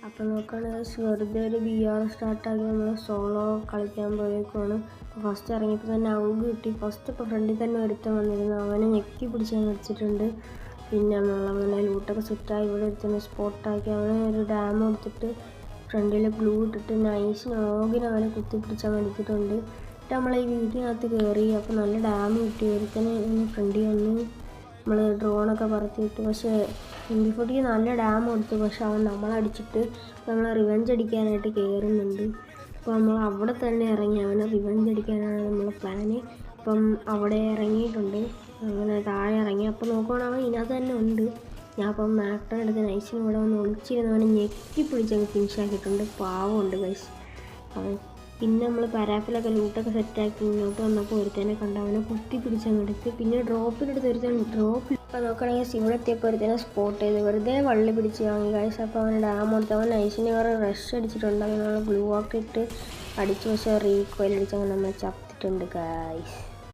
അപ്പോൾ നോക്കുകയാണെങ്കിൽ വെറുതെ ഒരു BR സ്റ്റാർട്ടാക്കി നമ്മൾ സോളോ കളിക്കാൻ പോയേക്കുവാണ്. ഫസ്റ്റ് ഇറങ്ങിയപ്പോൾ തന്നെ ഔഗ് കിട്ടി. ഫസ്റ്റ് ഇപ്പോൾ ഫ്രണ്ടിൽ തന്നെ ഒരുത്തൻ വന്നിരുന്നു, അവനെ ഞെക്കി പിടിച്ചാൽ വെച്ചിട്ടുണ്ട്. പിന്നെ നമ്മളങ്ങനെ ലൂട്ടൊക്കെ സെറ്റായി ഇവിടെ ഒരുത്തന്നെ സ്പോട്ടാക്കി അവനെ ഒരു ഡാം എടുത്തിട്ട് ഫ്രണ്ടിൽ ഗ്ലൂ ഇട്ടിട്ട് നൈസിന് അവനെ കുത്തിപ്പിടിച്ചാൽ എടുത്തിട്ടുണ്ട്. എന്നിട്ട് നമ്മൾ ഈ വീട്ടിനകത്ത് കയറി. അപ്പോൾ നല്ല ഡാം കിട്ടി. ഒരുത്തന്നെ ഫ്രണ്ടിൽ വന്ന് നമ്മൾ ഡ്രോണൊക്കെ പറത്തിയിട്ട്, പക്ഷേ MP40 നല്ല ഡാം കൊടുത്തു. പക്ഷെ അവൻ നമ്മളടിച്ചിട്ട് നമ്മൾ റിവെഞ്ച് അടിക്കാനായിട്ട് കയറുന്നുണ്ട്. അപ്പോൾ നമ്മൾ അവിടെ തന്നെ ഇറങ്ങി അവനെ റിവെഞ്ച് അടിക്കാനാണ് നമ്മളെ പ്ലാന്. അപ്പം അവിടെ ഇറങ്ങിയിട്ടുണ്ട്, അങ്ങനെ താഴെ ഇറങ്ങി. അപ്പോൾ നോക്കുകയാണെങ്കിൽ അവൻ ഇതിനകത്ത് തന്നെ ഉണ്ട്. ഞാൻ അപ്പം മാക്ടൺ എടുത്ത് നൈസിന് ഇവിടെ വന്ന് ഒളിച്ചിരുന്ന് അവനെ ഞെക്കി പിടിച്ചങ്ങ് ഫിനിഷാക്കിയിട്ടുണ്ട്. പാവമുണ്ട് ഗൈസ് അവൻ. പിന്നെ നമ്മൾ പരാഫിലൊക്കെ ലൂട്ടൊക്കെ സെറ്റാക്കി ഇങ്ങോട്ട് വന്നപ്പോൾ ഒരുത്തനെ കണ്ട് അവനെ കുത്തി പിടിച്ചങ്ങെടുത്ത്. പിന്നെ ഡ്രോപ്പിലെടുത്ത് ഒരുത്തൻ ഇപ്പോൾ നോക്കുകയാണെങ്കിൽ ഇവിടെ എത്തിയപ്പോൾ ഒരുത്തനെ സ്പോട്ട് ചെയ്ത് വെറുതെ വള്ളി പിടിച്ച് വാങ്ങി ഗൈസ്. അപ്പോൾ അവന് ഡാം കൊടുത്ത് അവൻ നൈസിന് വേറെ റഷ് അടിച്ചിട്ടുണ്ട്. അങ്ങനെ നമ്മൾ ഗ്ലൂ ഒക്കെ ഇട്ട് അടിച്ച് പക്ഷേ റീകോയിൽ അടിച്ച് അങ്ങനെ നമ്മൾ ചത്തിട്ടുണ്ട് ഗൈസ്.